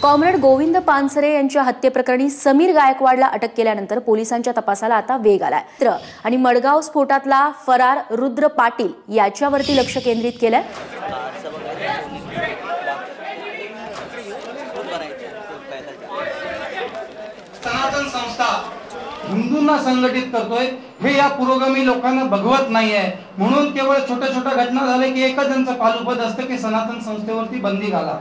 Comrade Govind Pansare यांच्या हत्येप्रकरणी समीर गायकवाडला अटक केल्यानंतर पोलिसांच्या तपासाला आता वेग आलाय आणि मडगाव स्फोटातला फरार रुद्र पाटील याच्यावरती लक्ष केंद्रित केलंय। सनातन संस्था हिंदूंना संघटित करतोय हे या पुरोगामी लोकांना भगवत नाहीये, म्हणून केवळ छोट्या छोट्या घटना झाले की एकच त्यांचं पालुपद असतं की सनातन संस्थेवरती बंदी घाला।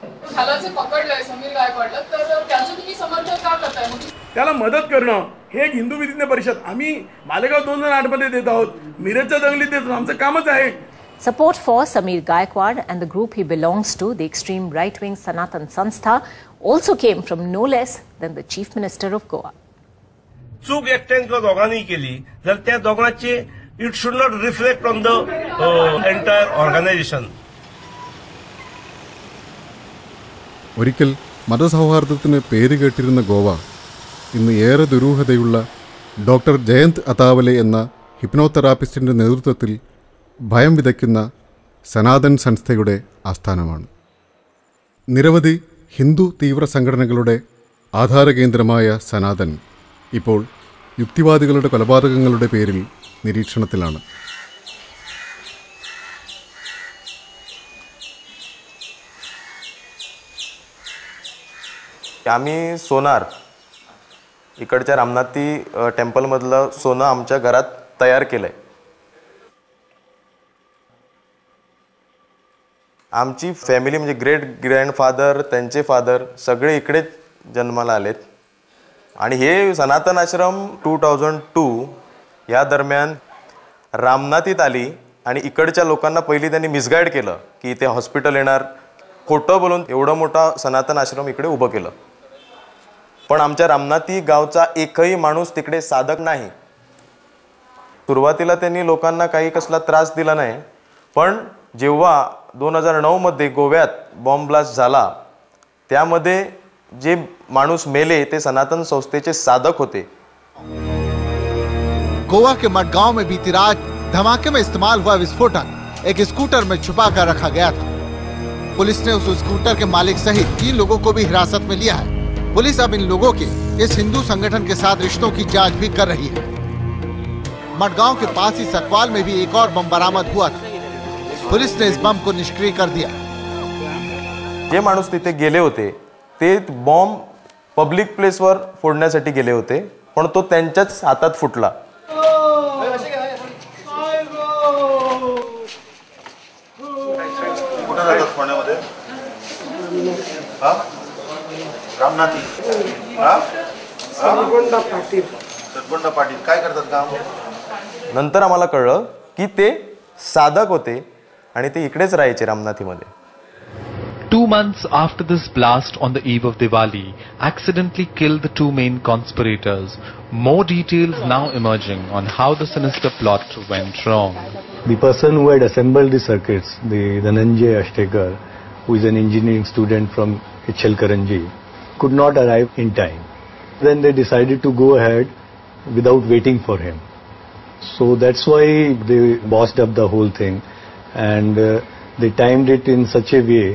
त्याला जे पकडलंय समीर गायकवाडला, तर त्याचं तुम्ही समर्थन का करताय? त्याला मदत करणं हे एक हिंदू विधिज्ञ परिषद, आम्ही मालेगाव 2008 मध्ये देत आहोत, मिरजच्या दंगलीत देतो, आमचं कामच आहे। Support for Samir Gaikwad and the group he belongs to, the extreme right-wing Sanatan Sanstha, also came from no less than the Chief Minister of Goa. चूक एकट्यान किंवा दोघांनी केली तर त्या दोघांचे it should not reflect on the entire organisation. ഒരിക്കൽ മതസൗഹാർദ്ദത്തിന് പേരുകേട്ടിരുന്ന ഗോവ ഇന്ന് ഏറെ ദുരൂഹതയുള്ള ഡോക്ടർ ജയന്ത് അതാവലെ എന്ന ഹിപ്നോതെറാപ്പിസ്റ്റിൻ്റെ നേതൃത്വത്തിൽ ഭയം വിതയ്ക്കുന്ന സനാതൻ സംസ്ഥയുടെ ആസ്ഥാനമാണ്। നിരവധി ഹിന്ദു തീവ്ര സംഘടനകളുടെ ആധാരകേന്ദ്രമായ സനാതൻ ഇപ്പോൾ യുക്തിവാദികളുടെ കൊലപാതകങ്ങളുടെ പേരിൽ നിരീക്ഷണത്തിലാണ്। आम्ही सोनार इकडच्या रामनाथी टेम्पलमधलं सोनं आमच्या घरात तयार केलंय। आमची फॅमिली म्हणजे ग्रेट ग्रँडफादर, त्यांचे फादर सगळे इकडे जन्माला आलेत आणि हे सनातन आश्रम 2002 या दरम्यान रामनाथीत आली आणि इकडच्या लोकांना पहिली त्यांनी मिसगाईड केलं की इथे हॉस्पिटल येणार, खोटं बोलून एवढं मोठा सनातन आश्रम इकडे उभं केलं। पण आमच्या रामनाथी गावचा एकही माणूस तिकडे साधक नाही। सुरुवातीला त्यांनी लोकांना काही कसला त्रास दिला नाही, पण जेव्हा 2009 मध्ये गोव्यात बॉम्ब ब्लास्ट झाला त्यामध्ये जे माणूस मेले ते सनातन संस्थेचे साधक होते। गोवा के मडगांव में बीती रात धमाके में इस्तेमाल हुआ विस्फोटक एक स्कूटर में छुपा कर रखा गया था। पुलिस ने उस स्कूटर के मालिक सहित 3 लोगों को भी हिरासत में लिया है। पुलिस अब इन लोगों के इस हिंदू संगठन के साथ रिश्तों की जांच भी कर रही है। मडगांव के पास ही सकवाल में भी एक और बम बरामद हुआ था। पुलिस ने इस बम को निष्क्रिय कर दिया। जे माणूस तिथे गेले होते ते बॉम्ब पब्लिक प्लेसवर फोडण्यासाठी गेले होते, पण तो त्यांच्याच हातात फुटला। रामनाथी सरपंच पाटील काय करतात काम? नंतर आम्हाला कळलं की ते साधक होते आणि ते इकडेच राहायचे रामनाथीमध्ये। 2 months after this blast on the eve of Diwali accidentally killed the 2 main conspirators. More details now emerging on how the sinister plot went wrong. The person who had assembled the circuits, the Dhananjay Ashtekar, who is an engineering student from Ichalkaranji, could not arrive in time. Then they decided to go ahead without waiting for him. So that's why they bossed up the whole thing, and they timed it in such a way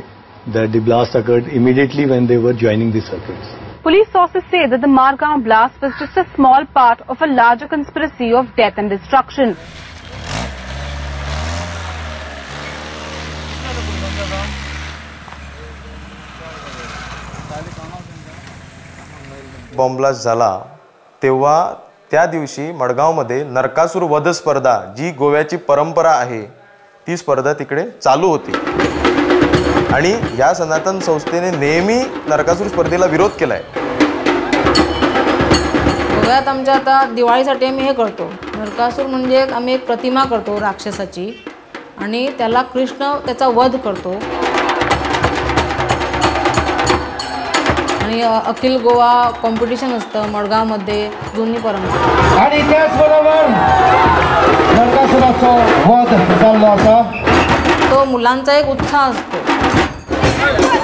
that the blast occurred immediately when they were joining the circuits. Police sources say that the Margaon blast was just a small part of a larger conspiracy of death and destruction. Bomb blast झाला तेव्हा त्या दिवशी मडगावमध्ये नरकासूर वध स्पर्धा जी गोव्याची परंपरा आहे ती स्पर्धा तिकडे चालू होती आणि या सनातन संस्थेने नेहमी नरकासूर स्पर्धेला विरोध केलाय। गोव्यात आमच्या आता दिवाळीसाठी आम्ही हे करतो, नरकासूर म्हणजे आम्ही एक प्रतिमा करतो राक्षसाची आणि त्याला कृष्ण त्याचा वध करतो आणि अखिल गोवा कॉम्पिटिशन असतं मडगावमध्ये, जुनी परंपरा। आणि त्याचबरोबर नरकासुराचा वध चालला असा तो मुलांचा एक उत्साह असतो,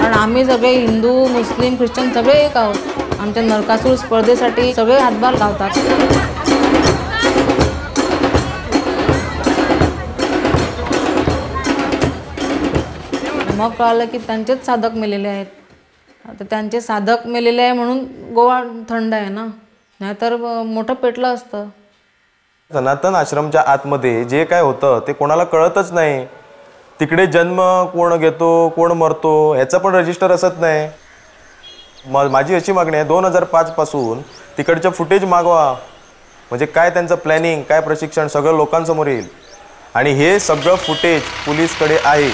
कारण आम्ही सगळे हिंदू मुस्लिम ख्रिश्चन सगळे एक आहोत। आमच्या नरकासूर स्पर्धेसाठी सगळे हातभार लावतात। मग कळलं की त्यांचेच साधक मेलेले आहेत आता त्यांचे साधक मेलेले आहे म्हणून गोवा थंड आहे ना, नाहीतर मोठं पेटलं असतं. सनातन आश्रमच्या आतमध्ये जे काय होतं ते कोणाला कळतच नाही. तिकडे जन्म कोण घेतो कोण मरतो ह्याचं पण रजिस्टर असत नाही. माझी अशी मागणी आहे 2005 पासून तिकडचं फुटेज मागवा, म्हणजे काय त्यांचं प्लॅनिंग काय प्रशिक्षण सगळं लोकांसमोर येईल. आणि हे सगळं फुटेज पोलीसकडे आहे.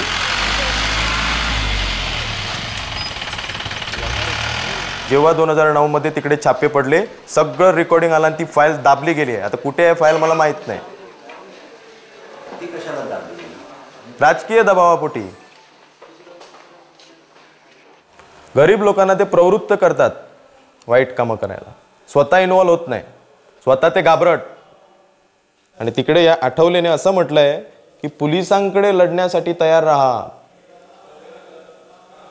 जेव्हा 2009 मध्ये तिकडे छापे पडले सगळं रेकॉर्डिंग आलं आणि ती फाईल दाबली गेली आहे. आता कुठे आहे फाईल मला माहित नाही. राजकीय दबावापोटी गरीब लोकांना ते प्रवृत्त करतात वाईट कामं करायला. स्वतः इन्व्हॉल्व होत नाही, स्वतः ते घाबरट. आणि तिकडे या आठवलेने असं म्हटलंय की पोलिसांकडे लढण्यासाठी तयार राहा.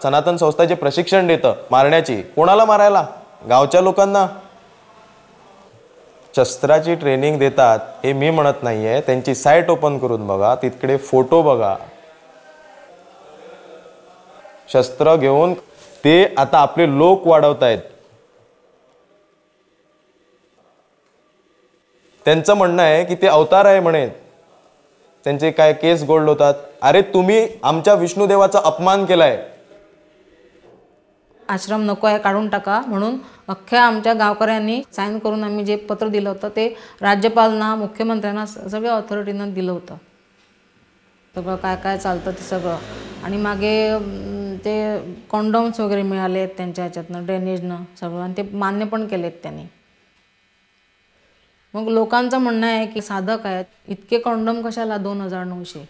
सनातन संस्था जे प्रशिक्षण देतं मारण्याची, कोणाला मारायला? गावच्या लोकांना. शस्त्राची ट्रेनिंग देतात हे मी म्हणत नाहीये. त्यांची साईट ओपन करून बघा, तिकडे फोटो बघा. शस्त्र घेऊन ते आता आपले लोक वाढवतायत. त्यांचं म्हणणं आहे की ते अवतार आहे म्हणे. त्यांचे काय केस गोल्ड होतात. अरे तुम्ही आमच्या विष्णुदेवाचा अपमान केलाय. आश्रम नको आहे काढून टाका म्हणून अख्ख्या आमच्या गावकऱ्यांनी साईन करून आम्ही जे पत्र दिलं होतं ते राज्यपालांना मुख्यमंत्र्यांना सगळ्या ऑथॉरिटींना दिलं होतं. सगळं काय काय चालतं ते सगळं. आणि मागे ते कॉन्डोम्स वगैरे मिळाले आहेत त्यांच्या ह्याच्यातनं ड्रेनेजनं सगळं, आणि ते मान्य पण केलेत त्यांनी. मग लोकांचं म्हणणं आहे की साधक आहेत, इतके कॉन्डोम कशाला 2900.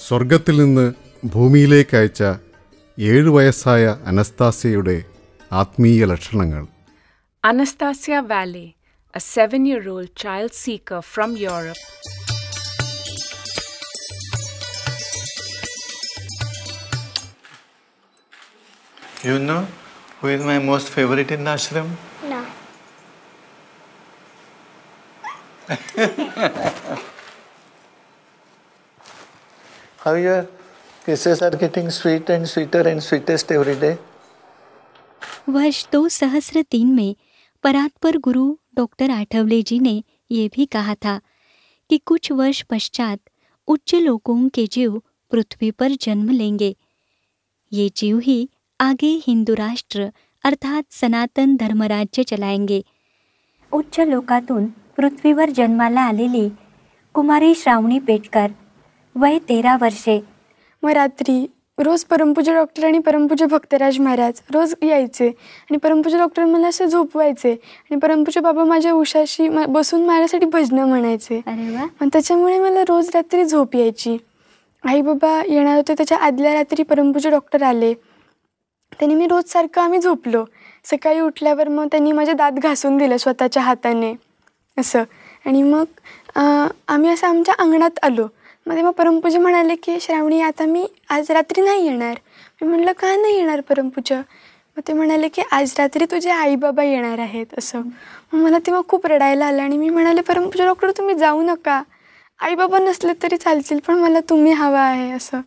സ്വർഗത്തിൽ നിന്ന് ഭൂമിയിലേക്ക് അയച്ച 7 വയസ്സായ അനസ്താസിയയുടെ ആത്മീയ ലക്ഷണങ്ങൾ. Anastasia Valley, a 7-year-old child seeker from Europe. You know who is my most favorite in the ashram? No. How your kisses are getting sweet and sweeter and sweetest every day? वर्ष 2003 में परात्पर गुरु doctor Athawale जी ने ये भी कहा था कि कुछ वर्ष पश्चात उच्च लोकों के जीव पृथ्वी पर जन्म लेंगे. ये जीव ही आगे हिंदू राष्ट्र अर्थात सनातन धर्मराज्य चलाएंगे. उच्च लोकातून पृथ्वीवर जन्माला आलेली कुमारी श्रावणी पेटकर, वय 13 वर्षे. मग रात्री रोज परमपूज्य डॉक्टर आणि परमपूज्य भक्तराज महाराज रोज यायचे आणि परमपूज्य डॉक्टर मला असं झोपवायचे आणि परमपूज्य बाबा माझ्या उशाशी बसून माझ्यासाठी भजनं म्हणायचे. आणि त्याच्यामुळे मला रोज रात्री झोप यायची. आई बाबा येणार होते त्याच्या आदल्या रात्री परमपूज्य डॉक्टर आले. त्यांनी मी रोज सारखं आम्ही झोपलो. सकाळी उठल्यावर मग त्यांनी माझे दात घासून दिले स्वतःच्या हाताने असं. आणि मग आम्ही असं आमच्या अंगणात आलो. मग तेव्हा परमपूज्य म्हणाले की श्रावणी आता मी आज रात्री नाही येणार. मी म्हटलं का नाही येणार परमपूज्य? मग ते म्हणाले की आज रात्री तुझे आईबाबा येणार आहेत असं. मग मला तेव्हा खूप रडायला आलं आणि मी म्हणाले परमपूज्य डॉक्टर तुम्ही जाऊ नका, आईबाबा नसले तरी चालतील पण मला तुम्ही हवा आहे असं.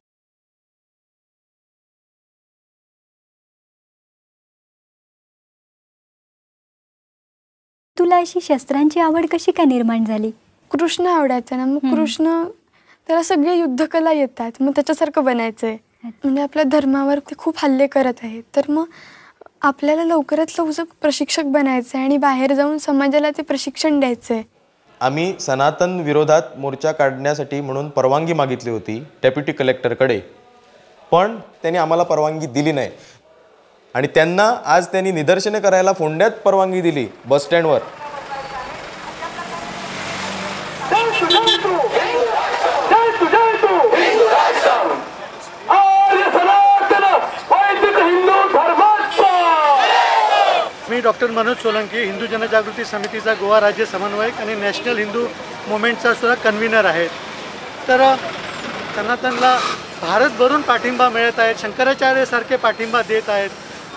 तुला अशी शस्त्रांची आवड कशी काय निर्माण झाली? कृष्ण आवडायचा ना, मग कृष्ण त्याला सगळे युद्धकला येतात, मग त्याच्यासारखं बनायचं आहे. म्हणजे आपल्या धर्मावर ते खूप हल्ले करत आहेत, तर मग आपल्याला लवकरात लवकर प्रशिक्षक बनायचं आहे आणि बाहेर जाऊन समाजाला ते प्रशिक्षण द्यायचं आहे. आम्ही सनातन विरोधात मोर्चा काढण्यासाठी म्हणून परवानगी मागितली होती डेप्युटी कलेक्टरकडे, पण त्यांनी आम्हाला परवानगी दिली नाही. आणि त्यांना आज त्यांनी निदर्शने करायला फोंड्यात परवानगी दिली बस स्टँडवर. मी डॉक्टर मनोज सोलंकी, हिंदू जनजागृती समितीचा गोवा राज्य समन्वयक आणि नॅशनल हिंदू मुवमेंटचा सुद्धा कन्व्हिनर आहे. तर सनातनला भारतभरून पाठिंबा मिळत आहे, शंकराचार्यासारखे पाठिंबा देत आहेत.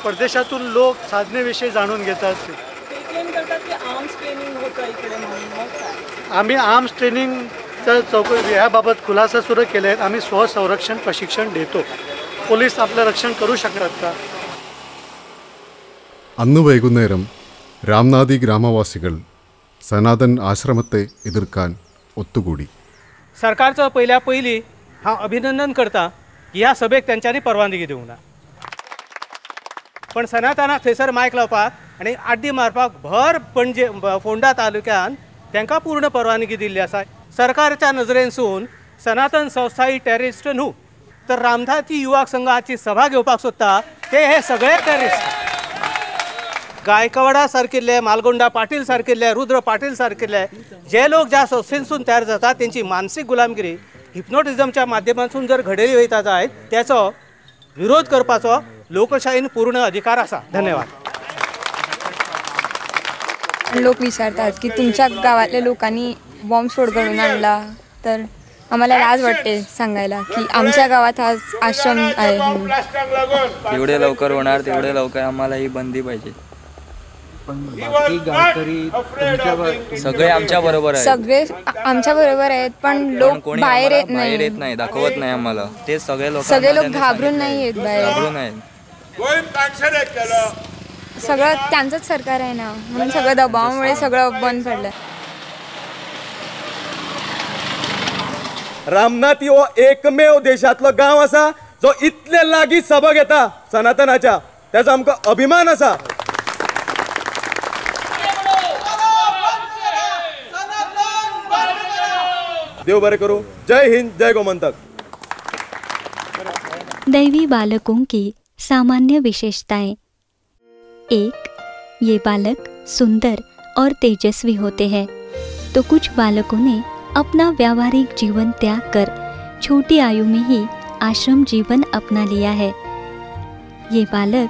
परदेशातून लोक साधनेविषयी जाणून घेतात. आम्ही आर्म्स ट्रेनिंगचं चौकशी याबाबत खुलासा सुरू केले आहेत. आम्ही स्वसंरक्षण प्रशिक्षण देतो. पोलीस आपलं रक्षण करू शकतात का? അന്ന് വൈകുന്നേരം രാംനാഥി ഗ്രാമവാസികൾ സനാതൻ ആശ്രമത്തെ എതിർക്കാൻ ഒത്തുകൂടി. सरकारचं पहिल्या पहिली हांव अभिनंदन करता की ह्या सभेक तेंच्यांनी परवानगी दिवंक ना. पण सनातनाक थंयसर मायक लावपाक आनी आड्डी मारपाक भर पणजे फोंडा तालुक्यान तांकां पूर्ण परवानगी दिल्ली आसा. सरकारच्या नजरेनसून सनातन संस्था ही टेररिस्ट न्हू, तर रामनाथी युवक संघाची सभा घेवपाक सोदता ते हे सगळे टेररिस्ट. गायकवाडा सारकिल्ले, मालगोंडा पाटील सारकिल्ले, रुद्र पाटील सारकिल्ले जे लोक ज्या संस्थेसून तयार जातात त्यांची मानसीक गुलामगिरी हिप्नोटिझमच्या माध्यमातून जर घडयली वयता जायत त्याचो विरोध करपाचो लोकशाहीन पूर्ण अधिकार आसा. धन्यवाद. लोक विचारतात की तुमच्या गावातल्या लोकांनी बॉम्बस्फोट घडवून आणला, तर आम्हाला लाज वाटते सांगायला की आमच्या गावात आज आश्रम आहे. जेवढे लवकर होणार तेवढे लवकर आम्हाला ही बंदी पाहिजे. सगळे आमच्या बरोबर आहेत. सगळे आमच्या बरोबर आहेत, पण लोक बाहेर येत नाही, दाखवत नाही आम्हाला. ते सगळे लोक घाबरून नाही येत बाहेर. सगळं त्यांचंच सरकार आहे ना, म्हणून सगळं दबावामुळे सगळं बंद पडलं. रामनाथ हो एकमेव देशातलो गांव आसा जो इतले लागीं सभा घेता सनातनाच्या, त्याचा आमकां अभिमान आसा. देव बरे करो. जय हिंद, जय गोमंतक. दैवी बालकों की सामान्य विशेषताएं. 1. ये बालक सुंदर और तेजस्वी होते हैं, तो कुछ बालकों ने अपना व्यावहारिक जीवन त्याग कर छोटी आयु में ही आश्रम जीवन अपना लिया है. ये बालक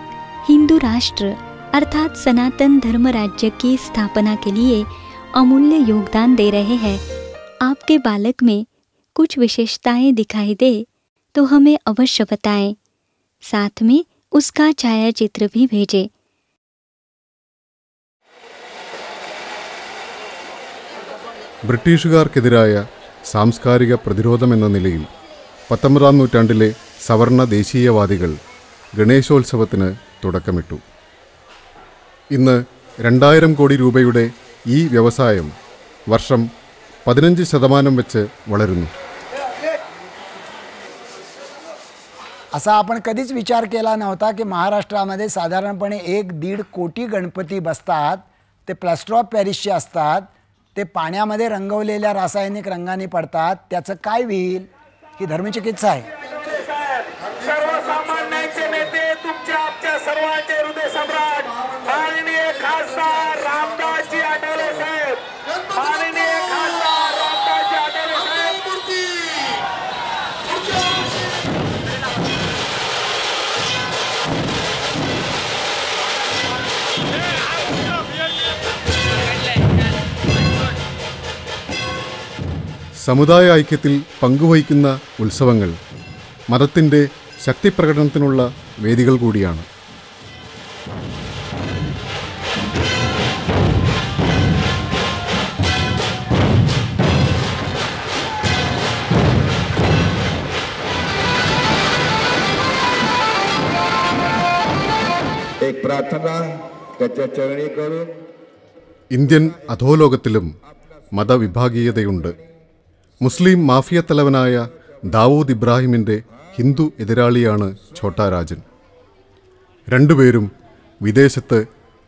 हिंदू राष्ट्र अर्थात सनातन धर्म राज्य की स्थापना के लिए अमूल्य योगदान दे रहे हैं. आपके बालक में कुछ विशेषताएं दिखाई दे तो हमें अवश्य बताएं. साथ में उसका छायाचित्र भी भेजें. ബ്രിട്ടീഷുകാർക്കെതിരായ സാംസ്കാരിക പ്രതിരോധമെന്ന നിലയിൽ 19-ാം നൂറ്റാണ്ടിലെ സവർണ ദേശീയവാദികൾ ഗണേശോത്സവത്തിന് തുടക്കമിട്ടു. ഇന്ന് 2000 കോടി രൂപയുടെ ഈ വ്യവസായം വർഷം 15% വെച്ച് വളരുന്നു. असा आपण कधीच विचार केला नव्हता की महाराष्ट्रामध्ये साधारणपणे 1-1.5 कोटी गणपती बसतात. ते प्लास्टर ऑफ पॅरिसचे असतात. ते पाण्यामध्ये रंगवलेल्या रासायनिक रंगाने पडतात. त्याचं काय होईल ही धर्मचिकित्सा आहे. सर्वसामान्यांचे नेते तुमच्या आमच्या सर्वांचे हृदय सम्राट माननीय खासदार रामदासजी आठवले साहेब. माननीय खासदार रामदासजी आठवले साहेब. സമുദായ ഐക്യത്തിൽ പങ്കുവഹിക്കുന്ന ഉത്സവങ്ങൾ മതത്തിൻ്റെ ശക്തിപ്രകടനത്തിനുള്ള വേദികൾ കൂടിയാണ്. ഇന്ത്യൻ അധോലോകത്തിലും മതവിഭാഗീയതയുണ്ട്. മുസ്ലിം മാഫിയ തലവനായ ദാവൂദ് ഇബ്രാഹിമിൻ്റെ ഹിന്ദു എതിരാളിയാണ് ഛോട്ടാ രാജൻ. രണ്ടുപേരും വിദേശത്ത്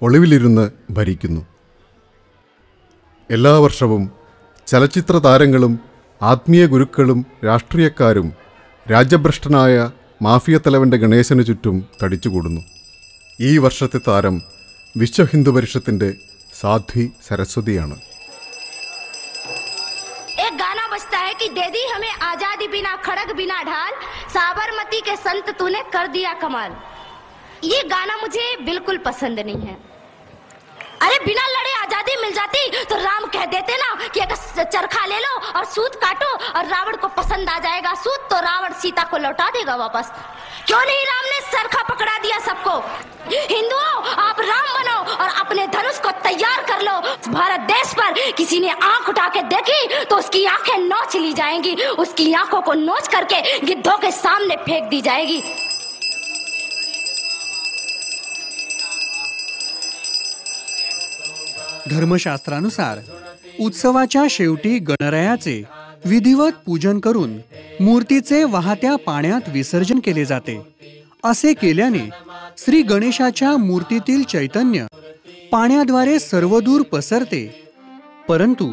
ഒളിവിലിരുന്ന് ഭരിക്കുന്നു. എല്ലാ വർഷവും ചലച്ചിത്ര താരങ്ങളും ആത്മീയ ഗുരുക്കളും രാഷ്ട്രീയക്കാരും രാജ്യഭ്രഷ്ടനായ മാഫിയ തലവൻ്റെ ഗണേശന് ചുറ്റും തടിച്ചുകൂടുന്നു. ഈ വർഷത്തെ താരം വിശ്വ ഹിന്ദു പരിഷത്തിൻ്റെ സാധ്വി സരസ്വതിയാണ്. एक गाना बजता है कि दे दी हमें आजादी बिना खड़ग बिना ढाल, साबरमती के संत तूने कर दिया कमाल. ये गाना मुझे बिल्कुल पसंद नहीं है. अरे बिना लड़े आजादी मिल जाती तो राम कह देते ना कि एक चरखा ले लो और सूत काटो और रावण को पसंद आ जाएगा सूत तो रावण सीता को लौटा देगा वापस। क्यों नहीं राम ने चरखा पकड़ा दिया सबको? हिंदुओं आप राम बनो और अपने धनुष को तैयार कर लो। भारत देश पर किसी ने आंख उठा के देखी तो उसकी आंखें नोच ली जाएंगी, उसकी आंखों को नोच करके गिद्धों के सामने फेंक दी जाएगी। धर्मशास्त्रानुसार उत्सवाच्या शेवटी गणरायाचे विधिवत पूजन करून मूर्तीचे वाहत्या पाण्यात विसर्जन केले जाते। असे केल्याने श्री गणेशाच्या मूर्तीतील चैतन्य पाण्याद्वारे सर्वदूर पसरते। परंतु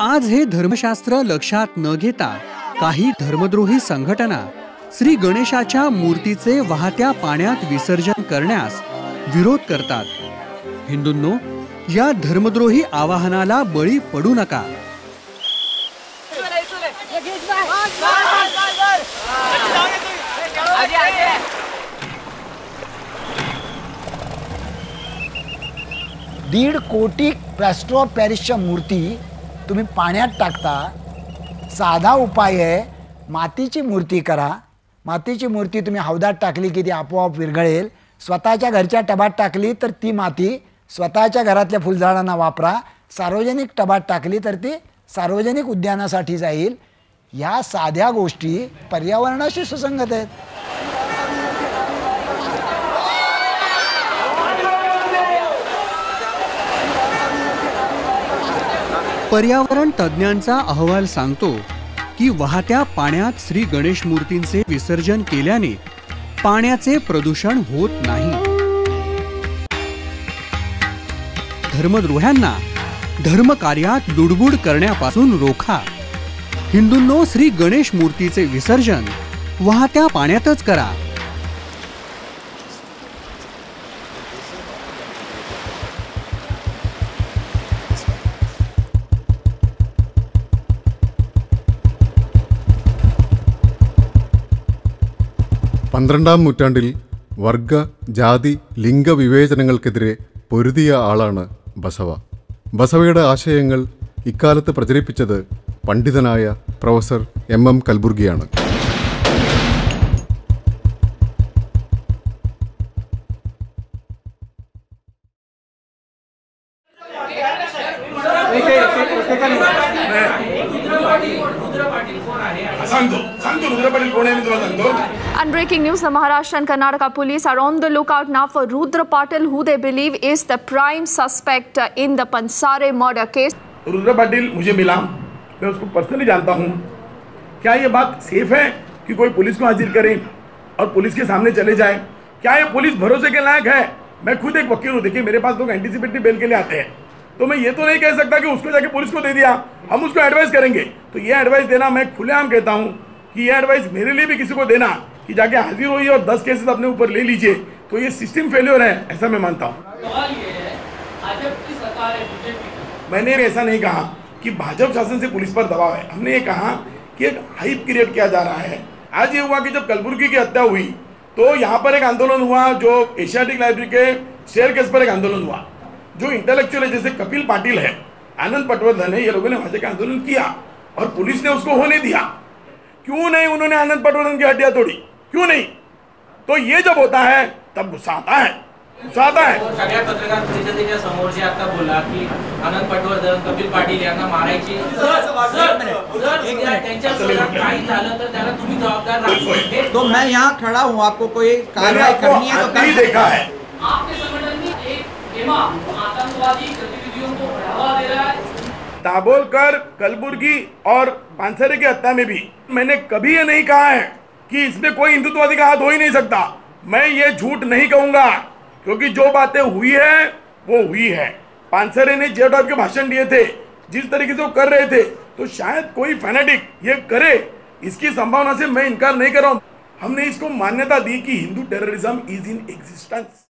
आज हे धर्मशास्त्र लक्षात न घेता काही धर्मद्रोही संघटना श्री गणेशाच्या मूर्तीचे वाहत्या पाण्यात विसर्जन करण्यास विरोध करतात। हिंदूंनो, या धर्मद्रोही आवाहनाला बळी पडू नका। दीड कोटी प्लॅस्टर ऑफ पॅरिसच्या मूर्ती तुम्ही पाण्यात टाकता। साधा उपाय आहे, मातीची मूर्ती करा। मातीची मूर्ती तुम्ही हौदात टाकली की ती आपोआप विरघळेल। स्वतःच्या घरच्या टबात टाकली तर ती माती स्वतःच्या घरातल्या फुलझाडांना वापरा। सार्वजनिक टबात टाकली तर ती सार्वजनिक उद्यानासाठी जाईल। या साध्या गोष्टी पर्यावरणाशी सुसंगत आहेत। पर्यावरण तज्ञांचा अहवाल सांगतो की वाहत्या पाण्यात श्री गणेश मूर्तींचे विसर्जन केल्याने पाण्याचे प्रदूषण होत नाही। धर्मद्रोह्यांना धर्मकार्यात लुडबुड करण्यापासून रोखा। हिंदूंनो, श्री गणेश मूर्तीचे विसर्जन वाहत्या पाण्यातच करा। പന്ത്രണ്ടാം നൂറ്റാണ്ടിൽ വർഗ ജാതി ലിംഗവിവേചനങ്ങൾക്കെതിരെ പൊരുതിയ ആളാണ് ബസവ. ബസവയുടെ ആശയങ്ങൾ ഇക്കാലത്ത് പ്രചരിപ്പിച്ചത് പണ്ഡിതനായ പ്രൊഫസർ എം കൽബുർഗിയാണ്. And breaking news, the Maharashtra and Karnataka police are on the lookout now for Rudra Patil, who they believe is the prime suspect in the Pansare murder case. Rudra Patil मुझे मिला, मैं उसको पर्सनली जानता हूँ। क्या ये बात सेफ है कि कोई पुलिस को हाजिर करे और पुलिस के सामने चले जाए? क्या ये पुलिस भरोसे के लायक है? मैं खुद एक वकील हूँ, देखिए मेरे पास लोग एंटीसिपेटरी बेल के लिए आते हैं, तो मैं ये तो नहीं कह सकता कि उसको जाके पुलिस को दे दिया, हम उसको एडवाइस करेंगे। तो ये एडवाइस देना मैं खुलेआम कहता हूँ कि ये एडवाइस मेरे लिए भी किसी को देना कि जाके हाजिर होइए और 10 केसेस अपने ऊपर ले लीजिए, तो ये सिस्टम फेल्योर है, ऐसा मैं मानता हूँ। मैंने ऐसा नहीं कहा कि भाजपा शासन से पुलिस पर दबाव है, हमने ये कहा कि एक हाइप क्रिएट किया जा रहा है। आज ये हुआ कि जब कलबुर्गी की हत्या हुई तो यहाँ पर एक आंदोलन हुआ, जो एशियाटिक लाइब्रेरी के स्टेयरकेस पर एक आंदोलन हुआ। जो इंटेलेक्चुअल है जैसे कपिल पाटिल है, आनंद पटवर्धन है, ये लोगों ने वहाँ जाकर आंदोलन किया और पुलिस ने उसको होने दिया। क्यों नहीं उन्होंने आनंद पटवर्धन की हड्डियां तोड़ी? क्यों नहीं? तो ये जब होता है तब गुस्सा आता है, गुस्सा आता है। सगळ्या पत्रकार परिषदेच्या समोर जे आता बोला की आनंद पटवर्धन, कपिल पाटील यांना मारायची, काही झालं तर त्याला तुम्ही जबाबदार राहा। तो मैं यहाँ खड़ा हूँ, आपको कोई कार्रवाई करनी है तो कर देखा है। आपके संगठन में एक इमाम आतंकवादी गतिविधियों को बढ़ावा दे रहा है। दाभोलकर, कलबुर्गी और पानसरे की हत्या में भी मैंने कभी ये नहीं कहा है कि इसमें कोई हिंदुत्ववादी का हाथ हो ही नहीं सकता। मैं ये झूठ नहीं कहूंगा, क्योंकि जो बातें हुई है वो हुई है। पानसरे ने जे टाइप के भाषण दिए थे, जिस तरीके से वो कर रहे थे, तो शायद कोई फैनेटिक ये करे, इसकी संभावना से मैं इनकार नहीं कर रहा हूँ। हमने इसको मान्यता दी कि Hindu terrorism is in existence.